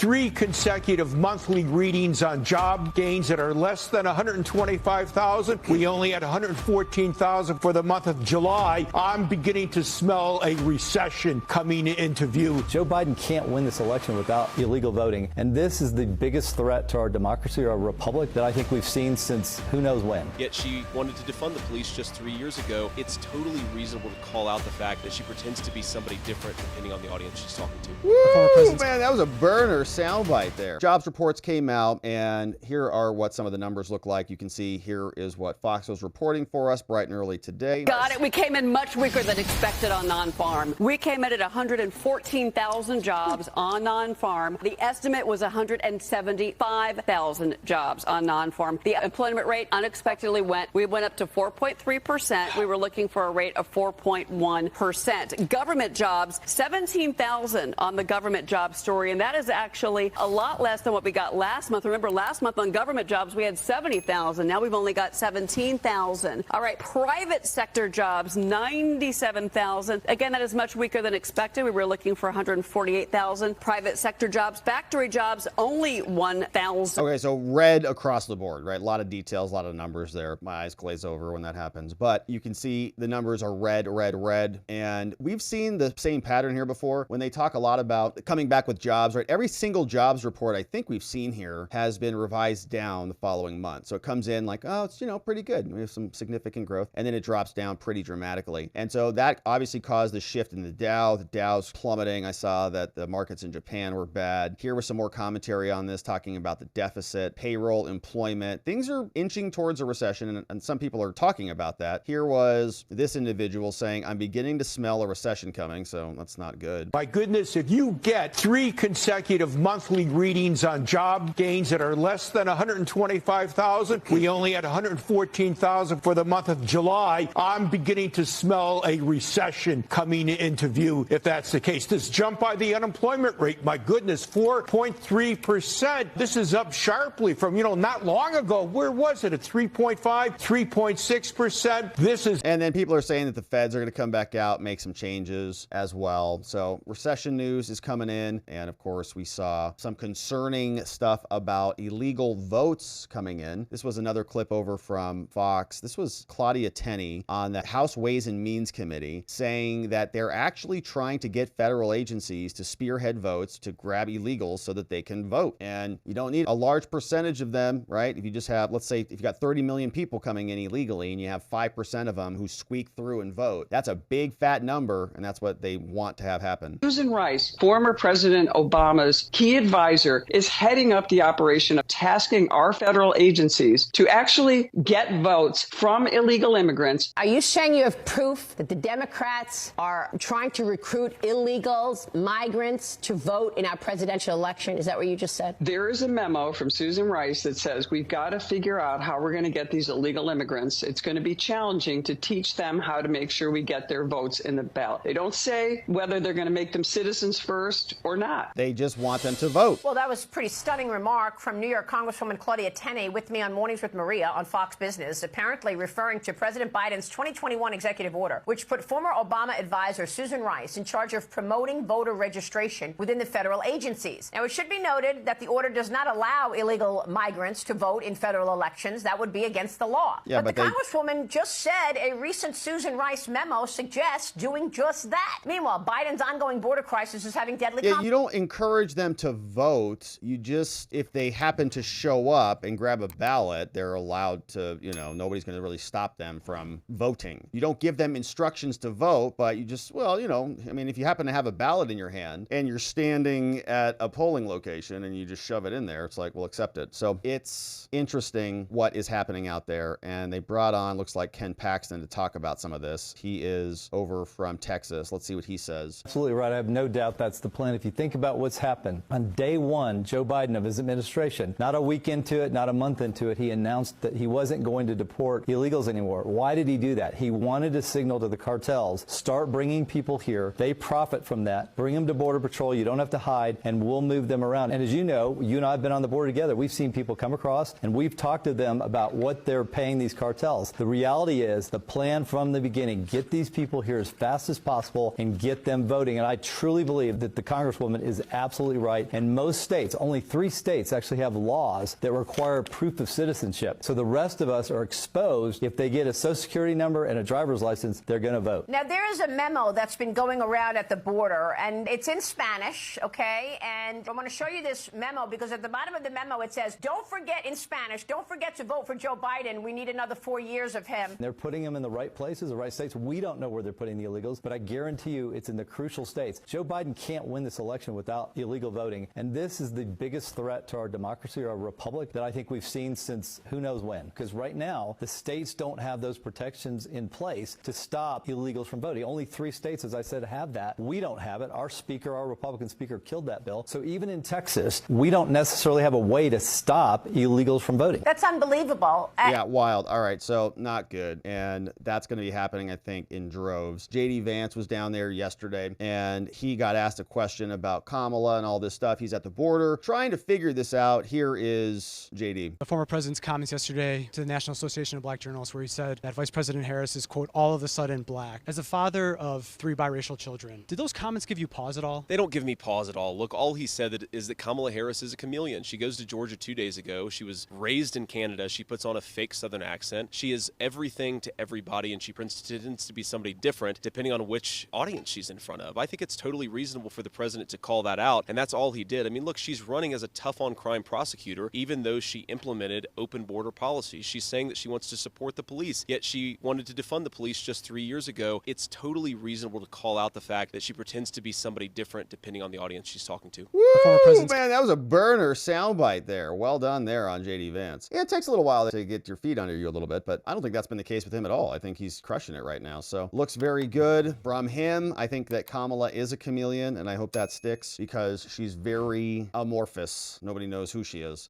3 consecutive monthly readings on job gains that are less than 125,000. We only had 114,000 for the month of July. I'm beginning to smell a recession coming into view. Joe Biden can't win this election without illegal voting, and this is the biggest threat to our democracy or our republic that I think we've seen since who knows when. Yet she wanted to defund the police just 3 years ago. It's totally reasonable to call out the fact that she pretends to be somebody different depending on the audience she's talking to. Woo, man, that was a burner soundbite there. Jobs reports came out, and here are what some of the numbers look like. You can see here is what Fox was reporting for us bright and early today. Got it. We came in much weaker than expected on non-farm. We came in at 114,000 jobs on non-farm. The estimate was 175,000 jobs on non-farm. The employment rate unexpectedly we went up to 4.3%. We were looking for a rate of 4.1%. Government jobs, 17,000 on the government job story, and that is actually a lot less than what we got last month. Remember, last month on government jobs, we had 70,000. Now we've only got 17,000. All right, private sector jobs, 97,000. Again, that is much weaker than expected. We were looking for 148,000 private sector jobs. Factory jobs, only 1,000. Okay, so red across the board, right? A lot of details, a lot of numbers there. My eyes glaze over when that happens. But you can see the numbers are red, red, red. And we've seen the same pattern here before when they talk a lot about coming back with jobs, right? Every single jobs report I think we've seen here has been revised down the following month. So it comes in like, oh, it's, pretty good. We have some significant growth. And then it drops down pretty dramatically. And so that obviously caused the shift in the Dow. The Dow's plummeting. I saw that the markets in Japan were bad. Here was some more commentary on this, talking about the deficit, payroll, employment. Things are inching towards a recession, and some people are talking about that. Here was this individual saying, I'm beginning to smell a recession coming, so that's not good. My goodness, if you get 3 consecutive monthly readings on job gains that are less than 125,000, we only had 114,000 for the month of July. I'm beginning to smell a recession coming into view if that's the case. This jump by the unemployment rate, my goodness, 4.3%. This is up sharply from, not long ago. Where was it? At 3.5, 3.6%. This is. And then people are saying that the feds are going to come back out, make some changes as well. So recession news is coming in. And of course, we saw some concerning stuff about illegal votes coming in. This was another clip over from Fox. This was Claudia Tenney on the House Ways and Means Committee saying that they're actually trying to get federal agencies to spearhead votes to grab illegals so that they can vote. And you don't need a large percentage of them, right? If you just have, let's say, if you've got 30 million people coming in illegally and you have 5% of them who squeak through and vote, that's a big fat number, and that's what they want to have happen. Susan Rice, former President Obama's key advisor, is heading up the operation of tasking our federal agencies to actually get votes from illegal immigrants. Are you saying you have proof that the Democrats are trying to recruit illegals, migrants, to vote in our presidential election? Is that what you just said? There is a memo from Susan Rice that says we've got to figure out how we're going to get these illegal immigrants. It's going to be challenging to teach them how to make sure we get their votes in the ballot. They don't say whether they're going to make them citizens first or not. They just want them to vote. Well, that was a pretty stunning remark from New York Congresswoman Claudia Tenney with me on Mornings with Maria on Fox Business, apparently referring to President Biden's 2021 executive order, which put former Obama advisor Susan Rice in charge of promoting voter registration within the federal agencies. Now, it should be noted that the order does not allow illegal migrants to vote in federal elections. That would be against the law. Yeah, but the Congresswoman just said a recent Susan Rice memo suggests doing just that. Meanwhile, Biden's ongoing border crisis is having deadly you don't encourage them to vote. You just, if they happen to show up and grab a ballot, they're allowed to, nobody's going to really stop them from voting. You don't give them instructions to vote, but you just, if you happen to have a ballot in your hand and you're standing at a polling location and you just shove it in there, it's like, well, accept it. So it's interesting what is happening out there. And they brought on, looks like Ken Paxton to talk about some of this. He is over from Texas. Let's see what he says. Absolutely right. I have no doubt that's the plan. If you think about what's happened, on day one, Joe Biden of his administration, not a week into it, not a month into it, he announced that he wasn't going to deport illegals anymore. Why did he do that? He wanted to signal to the cartels, start bringing people here. They profit from that. Bring them to Border Patrol. You don't have to hide, and we'll move them around. And as you know, you and I have been on the border together. We've seen people come across, and we've talked to them about what they're paying these cartels. The reality is the plan from the beginning, get these people here as fast as possible and get them voting. And I truly believe that the Congresswoman is absolutely right. right. And most states, only 3 states actually have laws that require proof of citizenship. So the rest of us are exposed. If they get a Social Security number and a driver's license, they're going to vote. Now, there is a memo that's been going around at the border, and it's in Spanish, okay? And I want to show you this memo because at the bottom of the memo it says, don't forget in Spanish, don't forget to vote for Joe Biden. We need another 4 years of him. They're putting them in the right places, the right states. We don't know where they're putting the illegals, but I guarantee you it's in the crucial states. Joe Biden can't win this election without illegal voting, and this is the biggest threat to our democracy or our republic that I think we've seen since who knows when. Because right now, the states don't have those protections in place to stop illegals from voting. Only 3 states, as I said, have that. We don't have it. Our speaker, our Republican speaker, killed that bill. So even in Texas, we don't necessarily have a way to stop illegals from voting. That's unbelievable. Yeah, wild. All right, so not good. And that's going to be happening, I think, in droves. J.D. Vance was down there yesterday, and he got asked a question about Kamala and all this stuff. He's at the border trying to figure this out. Here is J.D. The former president's comments yesterday to the National Association of Black Journalists, where he said that Vice President Harris is, quote, all of a sudden black. As a father of 3 biracial children, did those comments give you pause at all? They don't give me pause at all. Look, all he said is that Kamala Harris is a chameleon. She goes to Georgia 2 days ago. She was raised in Canada. She puts on a fake Southern accent. She is everything to everybody, and she pretends to be somebody different depending on which audience she's in front of. I think it's totally reasonable for the president to call that out, and that's all he did. I mean, look, she's running as a tough-on-crime prosecutor, even though she implemented open border policies. She's saying that she wants to support the police, yet she wanted to defund the police just 3 years ago. It's totally reasonable to call out the fact that she pretends to be somebody different depending on the audience she's talking to. Woo, man, that was a burner soundbite there. Well done there on J.D. Vance. Yeah, it takes a little while to get your feet under you a little bit, but I don't think that's been the case with him at all. I think he's crushing it right now. So looks very good from him. I think that Kamala is a chameleon, and I hope that sticks because she's very amorphous. Nobody knows who she is.